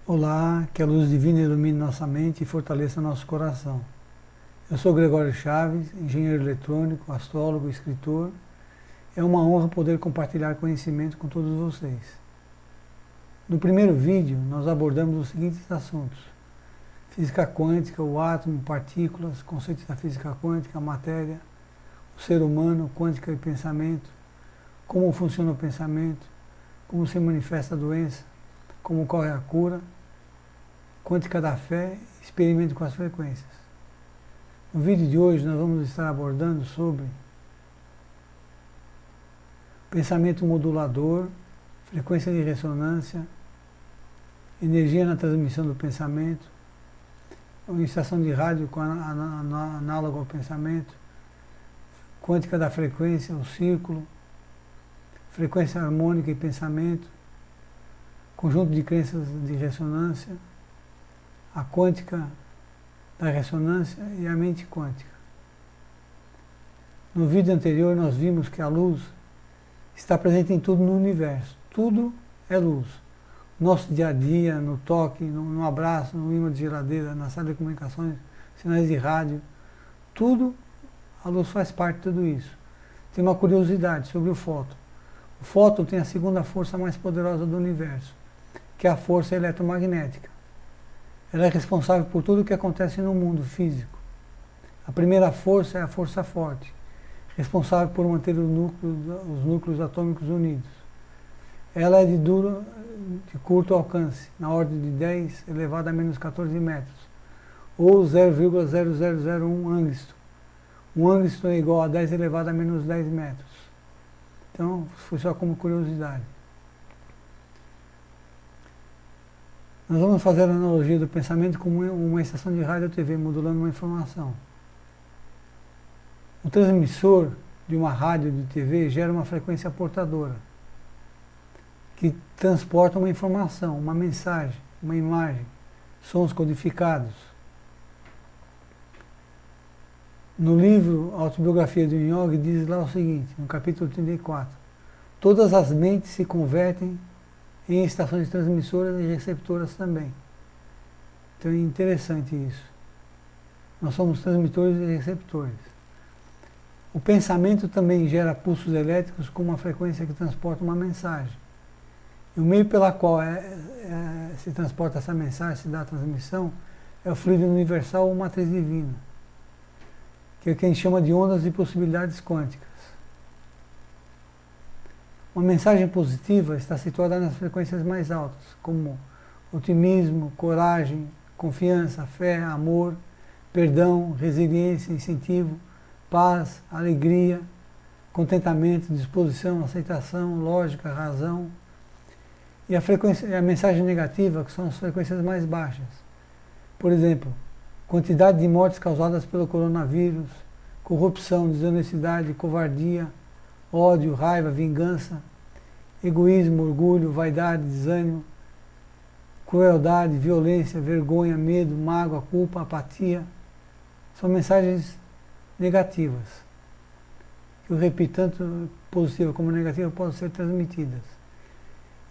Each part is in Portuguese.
Olá, que a luz divina ilumine nossa mente e fortaleça nosso coração. Eu sou Gregório Chaves, engenheiro eletrônico, astrólogo, escritor. É uma honra poder compartilhar conhecimento com todos vocês. No primeiro vídeo, nós abordamos os seguintes assuntos: física quântica, o átomo, partículas, conceitos da física quântica, a matéria, o ser humano, quântica e pensamento, como funciona o pensamento, como se manifesta a doença, como ocorre a cura, quântica da fé, experimento com as frequências. No vídeo de hoje nós vamos estar abordando sobre pensamento modulador, frequência de ressonância, energia na transmissão do pensamento, uma estação de rádio com análogo ao pensamento, quântica da frequência, o círculo, frequência harmônica e pensamento, conjunto de crenças de ressonância, a quântica da ressonância e a mente quântica. No vídeo anterior nós vimos que a luz está presente em tudo no universo. Tudo é luz. Nosso dia a dia, no toque, no abraço, no imã de geladeira, na sala de comunicações, sinais de rádio, tudo, a luz faz parte de tudo isso. Tem uma curiosidade sobre o fóton. O fóton tem a segunda força mais poderosa do universo, que é a força eletromagnética. Ela é responsável por tudo o que acontece no mundo físico. A primeira força é a força forte, responsável por manter os núcleos atômicos unidos. Ela é de curto alcance, na ordem de 10 elevado a menos 14 metros, ou 0,0001 angstrom. Um angstrom é igual a 10 elevado a menos 10 metros. Então, foi só como curiosidade. Nós vamos fazer a analogia do pensamento com uma estação de rádio ou TV modulando uma informação. O transmissor de uma rádio ou de TV gera uma frequência portadora, que transporta uma informação, uma mensagem, uma imagem, sons codificados. No livro Autobiografia de um Yogi diz lá o seguinte, no capítulo 34, todas as mentes se convertem em estações transmissoras e receptoras também. Então é interessante isso. Nós somos transmitores e receptores. O pensamento também gera pulsos elétricos com uma frequência que transporta uma mensagem. E o meio pela qual se transporta essa mensagem, se dá a transmissão, é o fluido universal ou matriz divina, que é o que a gente chama de ondas de possibilidades quânticas. Uma mensagem positiva está situada nas frequências mais altas, como otimismo, coragem, confiança, fé, amor, perdão, resiliência, incentivo, paz, alegria, contentamento, disposição, aceitação, lógica, razão. E a mensagem negativa, que são as frequências mais baixas. Por exemplo, quantidade de mortes causadas pelo coronavírus, corrupção, desonestidade, covardia, ódio, raiva, vingança, egoísmo, orgulho, vaidade, desânimo, crueldade, violência, vergonha, medo, mágoa, culpa, apatia. São mensagens negativas, que eu repito, tanto positiva como negativa podem ser transmitidas.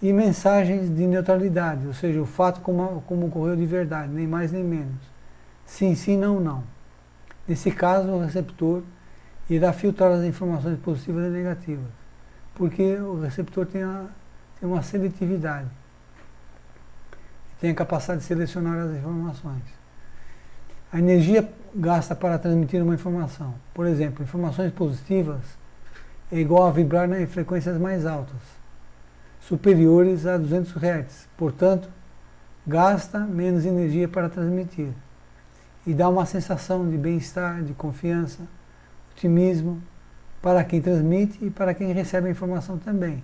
E mensagens de neutralidade, ou seja, o fato como ocorreu de verdade, nem mais nem menos. Sim, sim, não, não. Nesse caso, o receptor irá filtrar as informações positivas e negativas, porque o receptor tem uma seletividade, tem a capacidade de selecionar as informações. A energia gasta para transmitir uma informação, por exemplo, informações positivas é igual a vibrar em frequências mais altas, superiores a 200 Hz, portanto, gasta menos energia para transmitir, e dá uma sensação de bem-estar, de confiança, otimismo, para quem transmite e para quem recebe a informação também.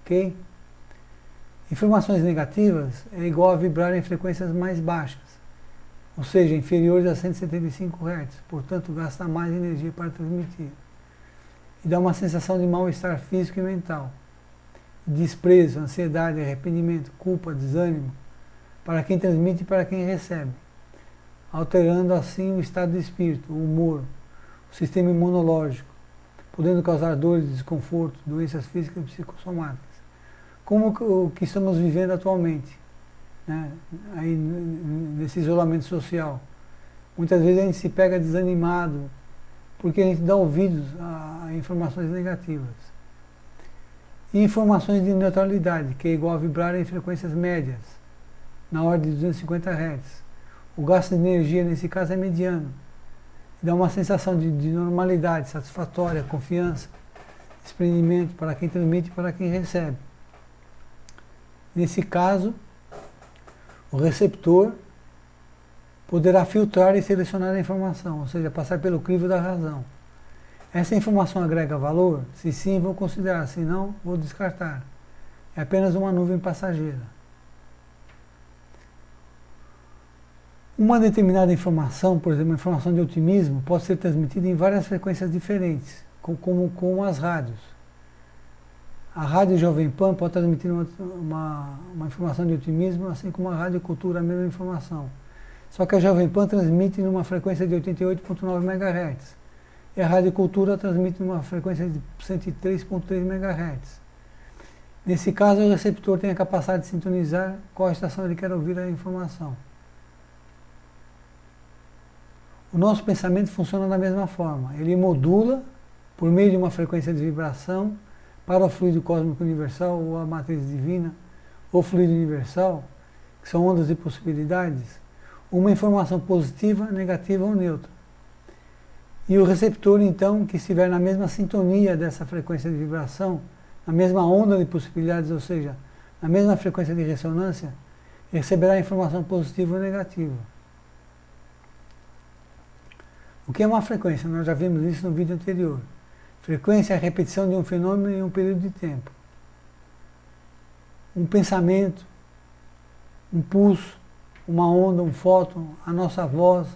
Ok? Informações negativas é igual a vibrar em frequências mais baixas, ou seja, inferiores a 175 Hz, portanto gasta mais energia para transmitir. E dá uma sensação de mal-estar físico e mental, desprezo, ansiedade, arrependimento, culpa, desânimo, para quem transmite e para quem recebe, alterando assim o estado de espírito, o humor, o sistema imunológico, podendo causar dores, desconforto, doenças físicas e psicossomáticas, como o que estamos vivendo atualmente, né, aí nesse isolamento social. Muitas vezes a gente se pega desanimado, porque a gente dá ouvidos a informações negativas. E informações de neutralidade, que é igual a vibrar em frequências médias, na ordem de 250 Hz. O gasto de energia, nesse caso, é mediano. Dá uma sensação de normalidade, satisfatória, confiança, desprendimento para quem transmite e para quem recebe. Nesse caso, o receptor poderá filtrar e selecionar a informação, ou seja, passar pelo crivo da razão. Essa informação agrega valor? Se sim, vou considerar, se não, vou descartar. É apenas uma nuvem passageira. Uma determinada informação, por exemplo, uma informação de otimismo, pode ser transmitida em várias frequências diferentes, como as rádios. A Rádio Jovem Pan pode transmitir uma informação de otimismo, assim como a Rádio Cultura, a mesma informação. Só que a Jovem Pan transmite numa frequência de 88,9 MHz. E a Rádio Cultura transmite numa frequência de 103,3 MHz. Nesse caso, o receptor tem a capacidade de sintonizar qual estação ele quer ouvir a informação. O nosso pensamento funciona da mesma forma. Ele modula, por meio de uma frequência de vibração, para o fluido cósmico universal, ou a matriz divina, ou fluido universal, que são ondas de possibilidades, uma informação positiva, negativa ou neutra. E o receptor, então, que estiver na mesma sintonia dessa frequência de vibração, na mesma onda de possibilidades, ou seja, na mesma frequência de ressonância, receberá informação positiva ou negativa. O que é uma frequência? Nós já vimos isso no vídeo anterior. Frequência é a repetição de um fenômeno em um período de tempo. Um pensamento, um pulso, uma onda, um fóton, a nossa voz,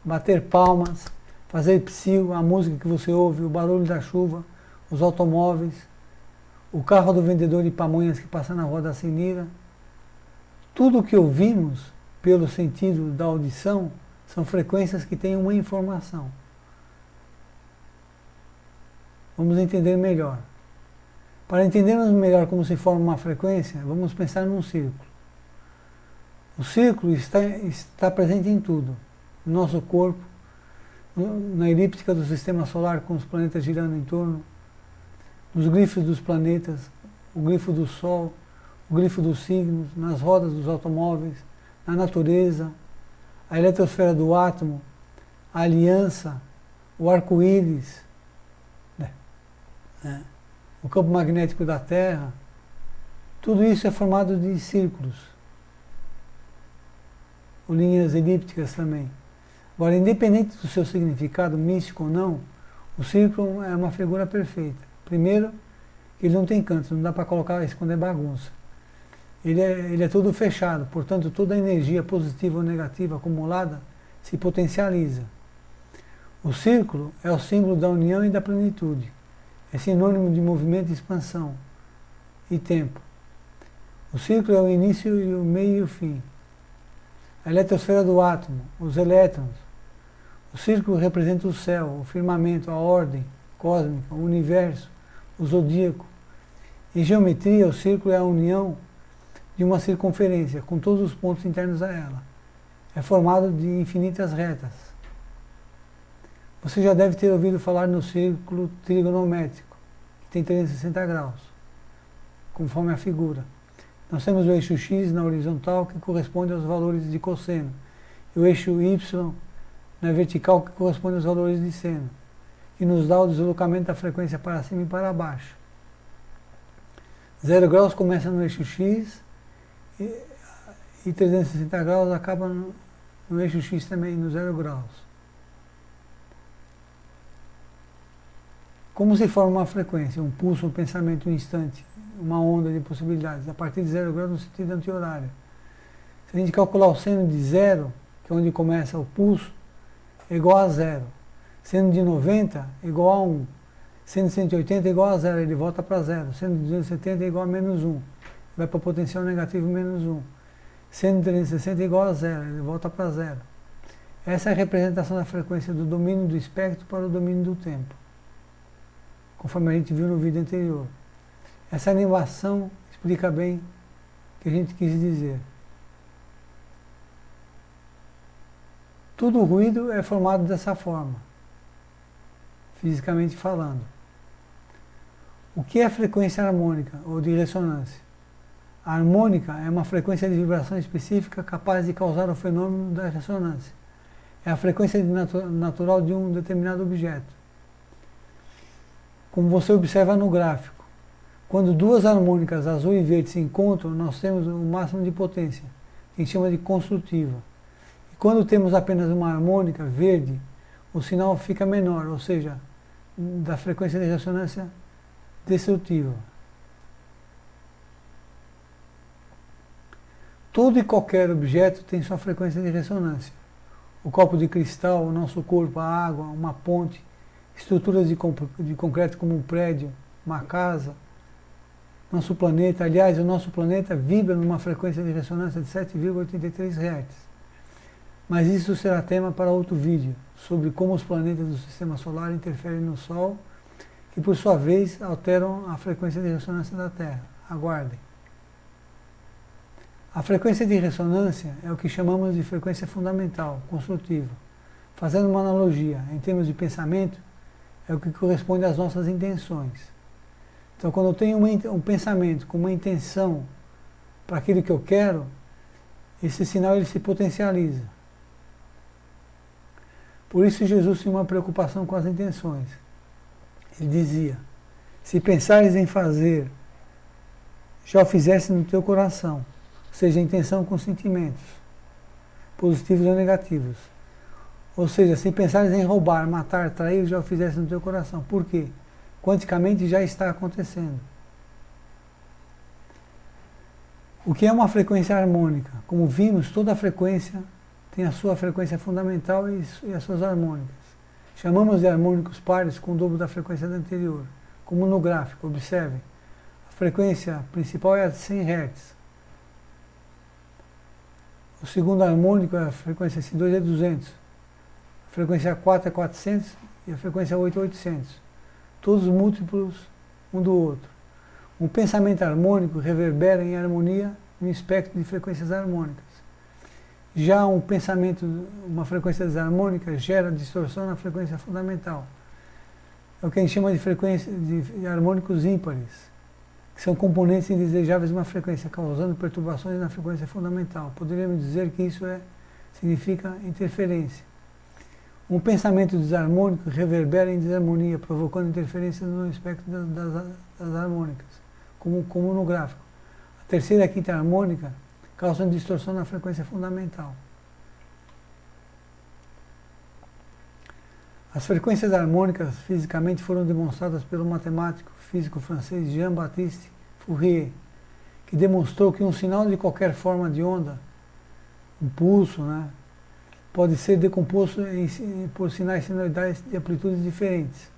bater palmas, fazer psiu, a música que você ouve, o barulho da chuva, os automóveis, o carro do vendedor de pamonhas que passa na rua da Sinira. Tudo o que ouvimos pelo sentido da audição são frequências que têm uma informação. Vamos entender melhor. Para entendermos melhor como se forma uma frequência, vamos pensar num círculo. O círculo está presente em tudo. No nosso corpo, na elíptica do sistema solar com os planetas girando em torno, nos glifos dos planetas, o glifo do Sol, o glifo dos signos, nas rodas dos automóveis, na natureza, a eletrosfera do átomo, a aliança, o arco-íris, o campo magnético da Terra. Tudo isso é formado de círculos, ou linhas elípticas também. Agora, independente do seu significado, místico ou não, o círculo é uma figura perfeita. Primeiro, ele não tem cantos, não dá para colocar, esconder bagunça. Ele é todo fechado, portanto, toda a energia positiva ou negativa acumulada se potencializa. O círculo é o símbolo da união e da plenitude. É sinônimo de movimento e expansão e tempo. O círculo é o início e o meio e o fim. A eletrosfera do átomo, os elétrons. O círculo representa o céu, o firmamento, a ordem cósmica, o universo, o zodíaco. Em geometria, o círculo é a união de uma circunferência, com todos os pontos internos a ela. É formado de infinitas retas. Você já deve ter ouvido falar no círculo trigonométrico, que tem 360 graus, conforme a figura. Nós temos o eixo X na horizontal, que corresponde aos valores de cosseno, e o eixo Y na vertical, que corresponde aos valores de seno, que nos dá o deslocamento da frequência para cima e para baixo. 0 graus começa no eixo X, e 360 graus acaba no eixo X também, no 0 graus. Como se forma uma frequência, um pulso, um pensamento, um instante, uma onda de possibilidades, a partir de 0 graus no sentido anti-horário. Se a gente calcular o seno de 0, que é onde começa o pulso, é igual a 0. Seno de 90 é igual a 1. Seno de 180 é igual a 0, ele volta para 0. Seno de 270 é igual a menos 1. Vai para potencial negativo menos 1. Seno de 360 é igual a 0, ele volta para 0. Essa é a representação da frequência do domínio do espectro para o domínio do tempo, conforme a gente viu no vídeo anterior. Essa animação explica bem o que a gente quis dizer. Todo ruído é formado dessa forma, fisicamente falando. O que é frequência harmônica ou de ressonância? A harmônica é uma frequência de vibração específica capaz de causar o fenômeno da ressonância. É a frequência natural de um determinado objeto. Como você observa no gráfico, quando duas harmônicas azul e verde se encontram, nós temos o máximo de potência, que a gente chama de construtiva. E quando temos apenas uma harmônica verde, o sinal fica menor, ou seja, da frequência de ressonância destrutiva. Todo e qualquer objeto tem sua frequência de ressonância. O copo de cristal, o nosso corpo, a água, uma ponte, estruturas de concreto como um prédio, uma casa, nosso planeta. Aliás, o nosso planeta vibra numa frequência de ressonância de 7,83 Hz. Mas isso será tema para outro vídeo, sobre como os planetas do Sistema Solar interferem no Sol, que por sua vez alteram a frequência de ressonância da Terra. Aguardem. A frequência de ressonância é o que chamamos de frequência fundamental, construtiva. Fazendo uma analogia, em termos de pensamento, é o que corresponde às nossas intenções. Então, quando eu tenho um pensamento com uma intenção para aquilo que eu quero, esse sinal ele se potencializa. Por isso Jesus tinha uma preocupação com as intenções. Ele dizia, se pensares em fazer, já o fizesse no teu coração. Ou seja, intenção com sentimentos, positivos ou negativos. Ou seja, se pensares em roubar, matar, trair, já o fizesse no teu coração. Por quê? Quanticamente já está acontecendo. O que é uma frequência harmônica? Como vimos, toda frequência tem a sua frequência fundamental e as suas harmônicas. Chamamos de harmônicos pares com o dobro da frequência da anterior. Como no gráfico, observem. A frequência principal é a de 100 Hz. O segundo harmônico, a frequência S2 é 200. A frequência 4 é 400 e a frequência 8 é 800. Todos múltiplos um do outro. Um pensamento harmônico reverbera em harmonia no espectro de frequências harmônicas. Já um pensamento, uma frequência desarmônica, gera distorção na frequência fundamental. É o que a gente chama de frequência de harmônicos ímpares, que são componentes indesejáveis de uma frequência, causando perturbações na frequência fundamental. Poderíamos dizer que isso significa interferência. Um pensamento desarmônico reverbera em desarmonia, provocando interferências no espectro das harmônicas, como no gráfico. A terceira e a quinta harmônica causam distorção na frequência fundamental. As frequências harmônicas fisicamente foram demonstradas pelo matemático físico francês Jean-Baptiste Fourier, que demonstrou que um sinal de qualquer forma de onda, um pulso, pode ser decomposto por sinais sinoidais de amplitudes diferentes,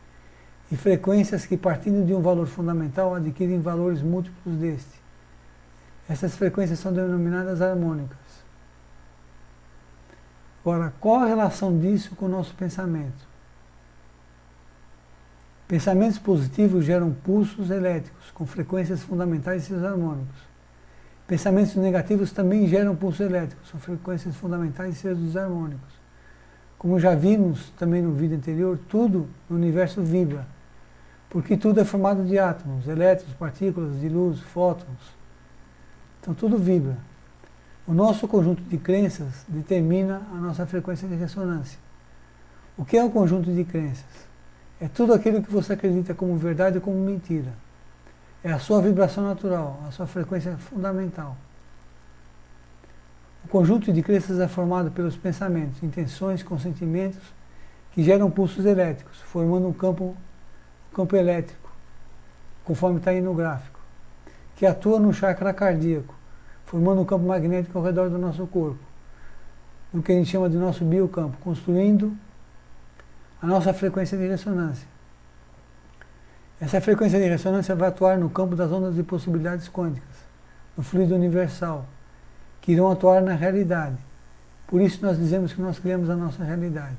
e frequências que, partindo de um valor fundamental, adquirem valores múltiplos deste. Essas frequências são denominadas harmônicas. Agora, qual a relação disso com o nosso pensamento? Pensamentos positivos geram pulsos elétricos, com frequências fundamentais e seus harmônicos. Pensamentos negativos também geram pulsos elétricos, com frequências fundamentais e seus desarmônicos. Como já vimos também no vídeo anterior, tudo no universo vibra, porque tudo é formado de átomos, elétrons, partículas de luz, fótons. Então tudo vibra. O nosso conjunto de crenças determina a nossa frequência de ressonância. O que é o conjunto de crenças? É tudo aquilo que você acredita como verdade ou como mentira. É a sua vibração natural, a sua frequência fundamental. O conjunto de crenças é formado pelos pensamentos, intenções, consentimentos que geram pulsos elétricos, formando um campo elétrico, conforme está aí no gráfico, que atua no chakra cardíaco, formando um campo magnético ao redor do nosso corpo, no que a gente chama de nosso biocampo, construindo a nossa frequência de ressonância. Essa frequência de ressonância vai atuar no campo das ondas de possibilidades quânticas, no fluido universal, que irão atuar na realidade. Por isso nós dizemos que nós criamos a nossa realidade.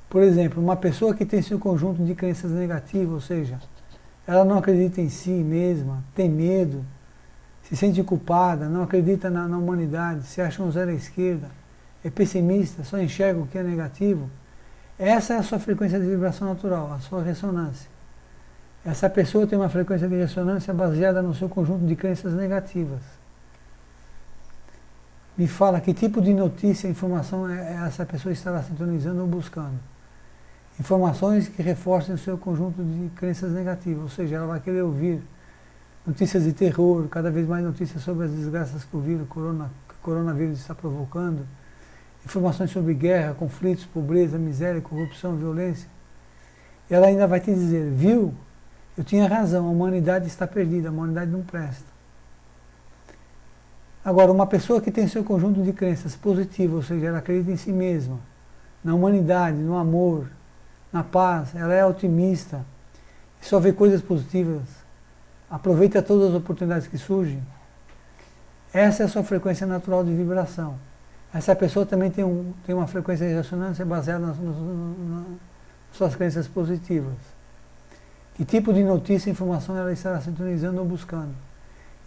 Por exemplo, uma pessoa que tem seu conjunto de crenças negativas, ou seja, ela não acredita em si mesma, tem medo, se sente culpada, não acredita na humanidade, se acha um zero à esquerda, é pessimista, só enxerga o que é negativo, essa é a sua frequência de vibração natural, a sua ressonância. Essa pessoa tem uma frequência de ressonância baseada no seu conjunto de crenças negativas. Me fala que tipo de notícia, informação essa pessoa estará sintonizando ou buscando. Informações que reforcem o seu conjunto de crenças negativas, ou seja, ela vai querer ouvir notícias de terror, cada vez mais notícias sobre as desgraças que o coronavírus está provocando, informações sobre guerra, conflitos, pobreza, miséria, corrupção, violência. E ela ainda vai te dizer, viu? Eu tinha razão, a humanidade está perdida, a humanidade não presta. Agora, uma pessoa que tem seu conjunto de crenças positivas, ou seja, ela acredita em si mesma, na humanidade, no amor, na paz, ela é otimista, só vê coisas positivas, aproveita todas as oportunidades que surgem. Essa é a sua frequência natural de vibração. Essa pessoa também tem uma frequência de ressonância baseada nas suas crenças positivas. Que tipo de notícia e informação ela estará sintonizando ou buscando?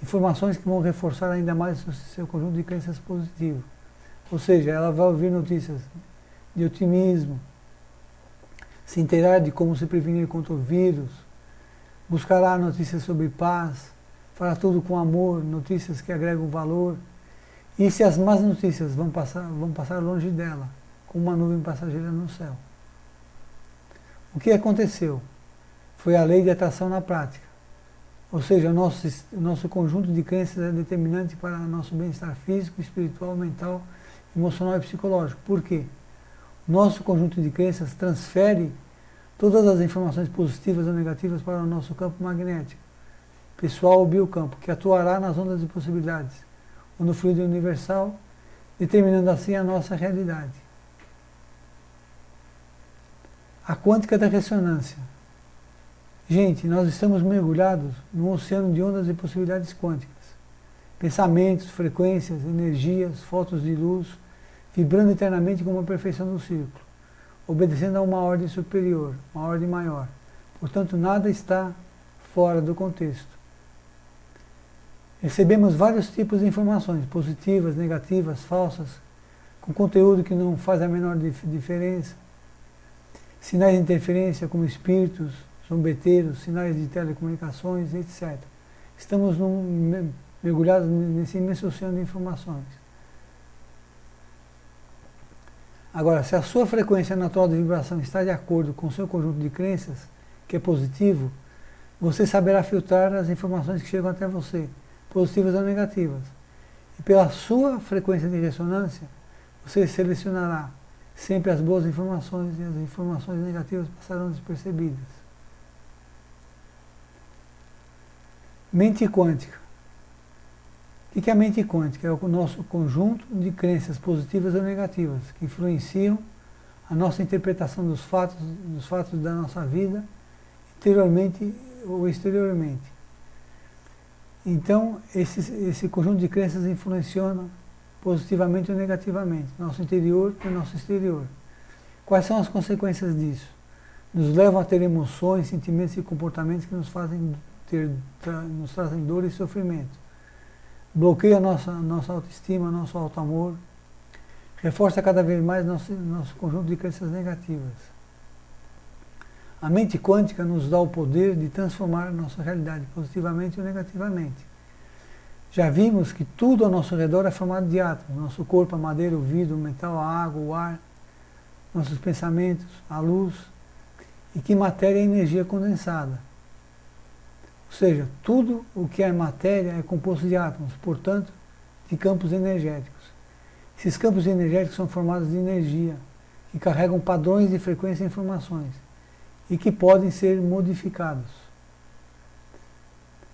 Informações que vão reforçar ainda mais o seu conjunto de crenças positivas. Ou seja, ela vai ouvir notícias de otimismo, se inteirar de como se prevenir contra o vírus, buscará notícias sobre paz, fará tudo com amor, notícias que agregam valor. E se as más notícias vão passar longe dela, como uma nuvem passageira no céu. O que aconteceu? Foi a lei de atração na prática. Ou seja, o nosso conjunto de crenças é determinante para o nosso bem-estar físico, espiritual, mental, emocional e psicológico. Por quê? O nosso conjunto de crenças transfere todas as informações positivas ou negativas para o nosso campo magnético, pessoal ou biocampo, que atuará nas ondas de possibilidades, ou no fluido universal, determinando assim a nossa realidade. A quântica da ressonância. Gente, nós estamos mergulhados num oceano de ondas e possibilidades quânticas. Pensamentos, frequências, energias, fótons de luz, vibrando eternamente como a perfeição do círculo, obedecendo a uma ordem superior, uma ordem maior. Portanto, nada está fora do contexto. Recebemos vários tipos de informações, positivas, negativas, falsas, com conteúdo que não faz a menor diferença. Sinais de interferência como espíritos, zombeteiros, sinais de telecomunicações, etc. Estamos mergulhados nesse imenso oceano de informações. Agora, se a sua frequência natural de vibração está de acordo com o seu conjunto de crenças, que é positivo, você saberá filtrar as informações que chegam até você, positivas ou negativas. E pela sua frequência de ressonância, você selecionará sempre as boas informações e as informações negativas passarão despercebidas. Mente quântica. O que é a mente quântica? É o nosso conjunto de crenças positivas ou negativas que influenciam a nossa interpretação dos fatos da nossa vida, interiormente ou exteriormente. Então, esse conjunto de crenças influencia positivamente ou negativamente nosso interior e nosso exterior. Quais são as consequências disso? Nos levam a ter emoções, sentimentos e comportamentos que nos trazem dor e sofrimento. Bloqueia a nossa autoestima, nosso auto-amor, reforça cada vez mais nosso conjunto de crenças negativas. A mente quântica nos dá o poder de transformar nossa realidade positivamente ou negativamente. Já vimos que tudo ao nosso redor é formado de átomos. Nosso corpo, a madeira, o vidro, o metal, a água, o ar, nossos pensamentos, a luz, e que matéria é energia condensada. Ou seja, tudo o que é matéria é composto de átomos, portanto, de campos energéticos. Esses campos energéticos são formados de energia, que carregam padrões de frequência e informações, e que podem ser modificados.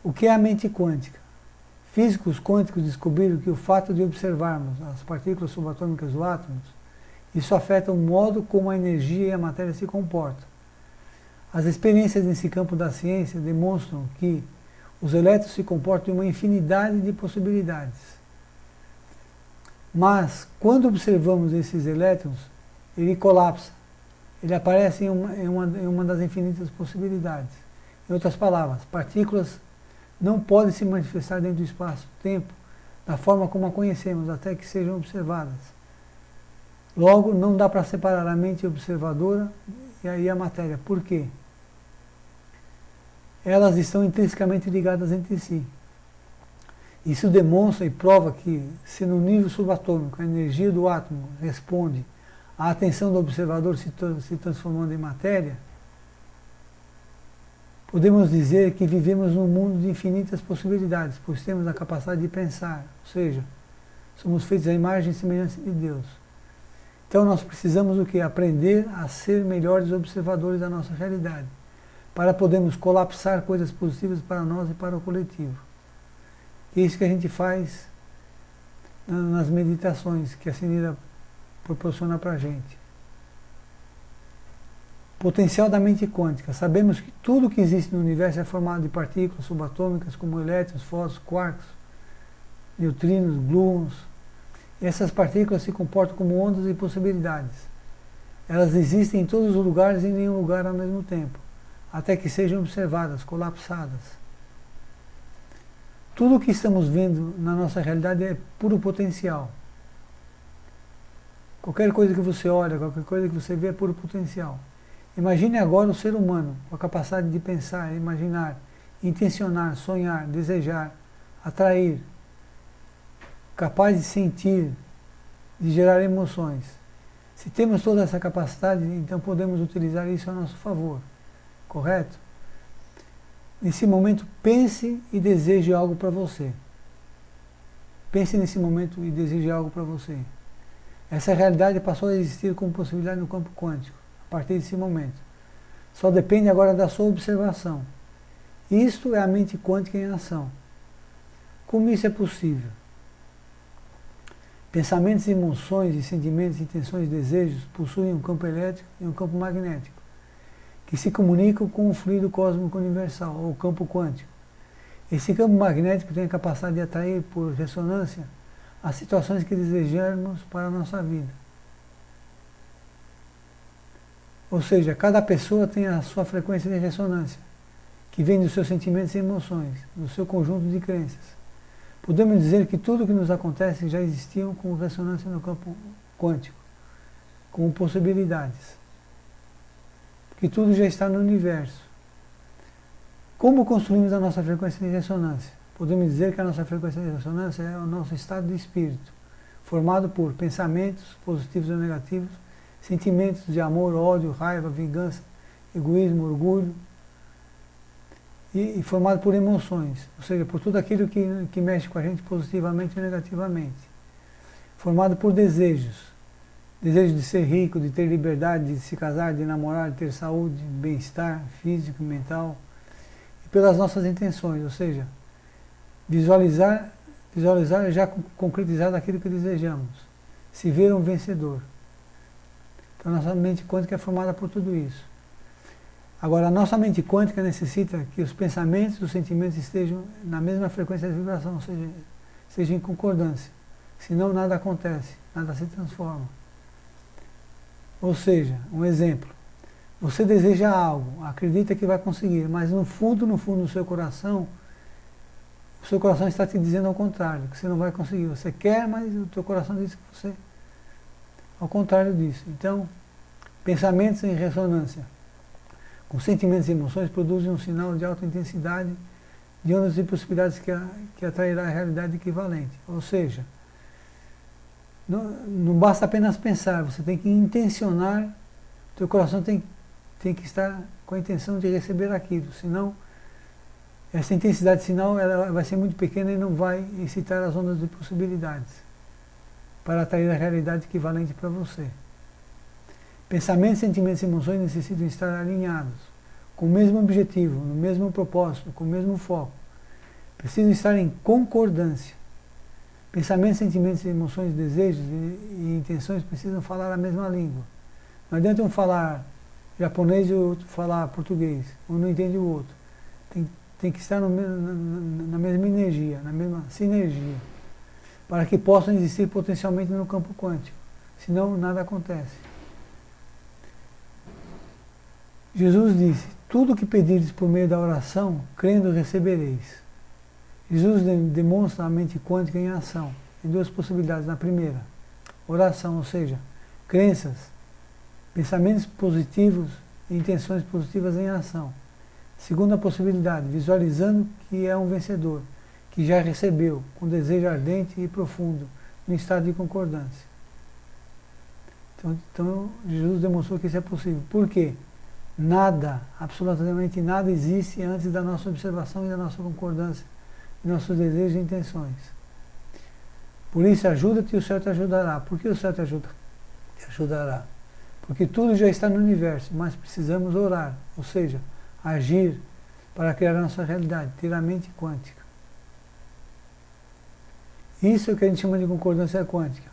O que é a mente quântica? Físicos quânticos descobriram que o fato de observarmos as partículas subatômicas do átomo, isso afeta o modo como a energia e a matéria se comportam. As experiências nesse campo da ciência demonstram que os elétrons se comportam em uma infinidade de possibilidades. Mas, quando observamos esses elétrons, ele colapsa. Ele aparece em uma das infinitas possibilidades. Em outras palavras, partículas não podem se manifestar dentro do espaço-tempo da forma como a conhecemos, até que sejam observadas. Logo, não dá para separar a mente observadora e aí a matéria. Por quê? Elas estão intrinsecamente ligadas entre si. Isso demonstra e prova que, se no nível subatômico a energia do átomo responde à atenção do observador se transformando em matéria, podemos dizer que vivemos num mundo de infinitas possibilidades, pois temos a capacidade de pensar, ou seja, somos feitos à imagem e semelhança de Deus. Então nós precisamos do que? Aprender a ser melhores observadores da nossa realidade, para podermos colapsar coisas positivas para nós e para o coletivo. E é isso que a gente faz nas meditações que a Senhora proporciona para a gente. Potencial da mente quântica. Sabemos que tudo que existe no universo é formado de partículas subatômicas como elétrons, fótons, quarks, neutrinos, gluons. E essas partículas se comportam como ondas e possibilidades. Elas existem em todos os lugares e em nenhum lugar ao mesmo tempo, até que sejam observadas, colapsadas. Tudo o que estamos vendo na nossa realidade é puro potencial. Qualquer coisa que você olha, qualquer coisa que você vê é puro potencial. Imagine agora o ser humano com a capacidade de pensar, imaginar, intencionar, sonhar, desejar, atrair, capaz de sentir, de gerar emoções. Se temos toda essa capacidade, então podemos utilizar isso a nosso favor, correto? Nesse momento, pense e deseje algo para você. Pense nesse momento e deseje algo para você. Essa realidade passou a existir como possibilidade no campo quântico, a partir desse momento. Só depende agora da sua observação. Isto é a mente quântica em ação. Como isso é possível? Pensamentos, emoções, sentimentos, intenções e desejos possuem um campo elétrico e um campo magnético, que se comunicam com o fluido cósmico universal, ou campo quântico. Esse campo magnético tem a capacidade de atrair por ressonância as situações que desejamos para a nossa vida. Ou seja, cada pessoa tem a sua frequência de ressonância, que vem dos seus sentimentos e emoções, do seu conjunto de crenças. Podemos dizer que tudo o que nos acontece já existiam com ressonância no campo quântico, como possibilidades. Que tudo já está no universo. Como construímos a nossa frequência de ressonância? Podemos dizer que a nossa frequência de ressonância é o nosso estado de espírito, formado por pensamentos positivos ou negativos, sentimentos de amor, ódio, raiva, vingança, egoísmo, orgulho, e formado por emoções, ou seja, por tudo aquilo que mexe com a gente positivamente ou negativamente. Formado por desejos, desejo de ser rico, de ter liberdade, de se casar, de namorar, de ter saúde, bem-estar físico e mental, e pelas nossas intenções, ou seja, visualizar já concretizado aquilo que desejamos, se ver um vencedor. Então, nossa mente quântica é formada por tudo isso. Agora, a nossa mente quântica necessita que os pensamentos e os sentimentos estejam na mesma frequência de vibração, ou seja, estejam em concordância. Senão, nada acontece, nada se transforma. Ou seja, um exemplo, você deseja algo, acredita que vai conseguir, mas no fundo do seu coração, o seu coração está te dizendo ao contrário, que você não vai conseguir. Você quer, mas o teu coração diz que você... Ao contrário disso. Então, pensamentos em ressonância com sentimentos e emoções produzem um sinal de alta intensidade de ondas e possibilidades que atrairá a realidade equivalente. Ou seja, não basta apenas pensar, você tem que intencionar, teu coração tem que estar com a intenção de receber aquilo, senão essa intensidade sinal ela vai ser muito pequena e não vai excitar as ondas de possibilidades para atrair a realidade equivalente para você. Pensamentos, sentimentos e emoções necessitam estar alinhados, com o mesmo objetivo, no mesmo propósito, com o mesmo foco. Precisam estar em concordância. Pensamentos, sentimentos, emoções, desejos e intenções precisam falar a mesma língua. Não adianta um falar japonês e o outro falar português, um não entende o outro. Tem que estar na mesma energia, na mesma sinergia, para que possam existir potencialmente no campo quântico. Senão, nada acontece. Jesus disse, tudo o que pedires por meio da oração, crendo recebereis. Jesus demonstra a mente quântica em ação, em duas possibilidades. Na primeira, oração, ou seja, crenças, pensamentos positivos e intenções positivas em ação. Segunda possibilidade, visualizando que é um vencedor, que já recebeu, com desejo ardente e profundo, no estado de concordância. Então Jesus demonstrou que isso é possível. Por quê? Nada, absolutamente nada existe antes da nossa observação e da nossa concordância, de nossos desejos e intenções. Por isso, ajuda-te e o céu te ajudará. Por que o céu te ajudará? Porque tudo já está no universo, mas precisamos orar, ou seja, agir para criar a nossa realidade, ter a mente quântica. Isso é o que a gente chama de concordância quântica.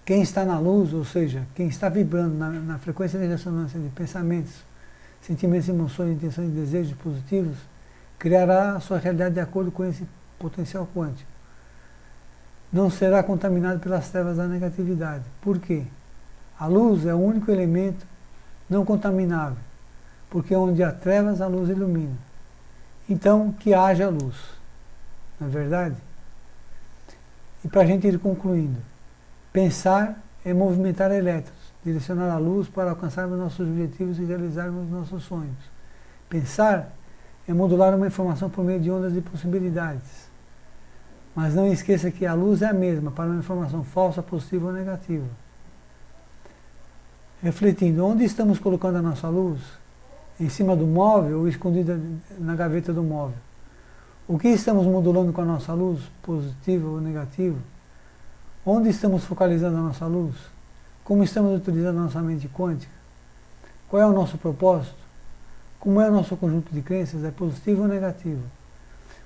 Quem está na luz, ou seja, quem está vibrando na frequência de ressonância de pensamentos, sentimentos, emoções, intenções e desejos positivos, criará a sua realidade de acordo com esse potencial quântico. Não será contaminado pelas trevas da negatividade. Por quê? A luz é o único elemento não contaminável, porque onde há trevas, a luz ilumina. Então, que haja luz. Não é verdade? E para a gente ir concluindo, pensar é movimentar elétrons, direcionar a luz para alcançarmos nossos objetivos e realizarmos nossos sonhos. Pensar é modular uma informação por meio de ondas de possibilidades. Mas não esqueça que a luz é a mesma para uma informação falsa, positiva ou negativa. Refletindo, onde estamos colocando a nossa luz? Em cima do móvel ou escondida na gaveta do móvel? O que estamos modulando com a nossa luz, positiva ou negativa? Onde estamos focalizando a nossa luz? Como estamos utilizando a nossa mente quântica? Qual é o nosso propósito? Como é o nosso conjunto de crenças? É positivo ou negativo?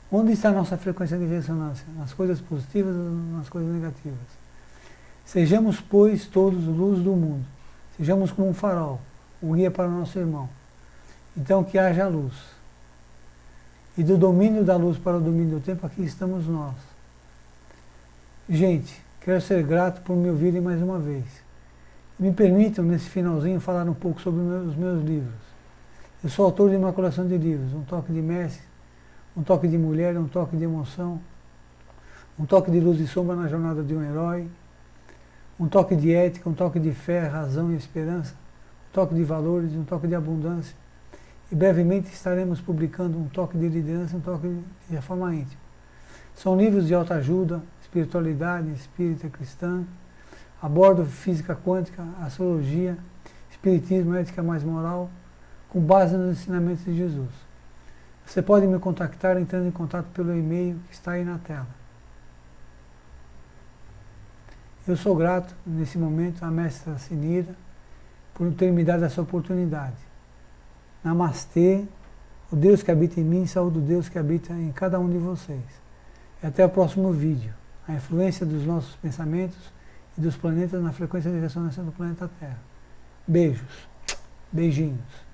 Onde está a nossa frequência de ressonância? Nas coisas positivas ou nas coisas negativas? Sejamos, pois, todos luz do mundo. Sejamos como um farol, um guia para o nosso irmão. Então, que haja luz. E do domínio da luz para o domínio do tempo, aqui estamos nós. Gente, quero ser grato por me ouvirem mais uma vez. Me permitam, nesse finalzinho, falar um pouco sobre os meus livros. Eu sou autor de uma coleção de livros, Um Toque de Mestre, Um Toque de Mulher, Um Toque de Emoção, Um Toque de Luz e Sombra na Jornada de um Herói, Um Toque de Ética, Um Toque de Fé, Razão e Esperança, Um Toque de Valores, Um Toque de Abundância. E brevemente estaremos publicando Um Toque de Liderança, Um Toque de Reforma Íntima. São livros de autoajuda, espiritualidade, espírita cristã, abordo física quântica, astrologia, espiritismo, ética mais moral, com base nos ensinamentos de Jesus. Você pode me contactar entrando em contato pelo e-mail que está aí na tela. Eu sou grato, nesse momento, à mestra Sinira por ter me dado essa oportunidade. Namastê, o Deus que habita em mim, saúde o Deus que habita em cada um de vocês. E até o próximo vídeo. A influência dos nossos pensamentos e dos planetas na frequência de ressonância do planeta Terra. Beijos, beijinhos.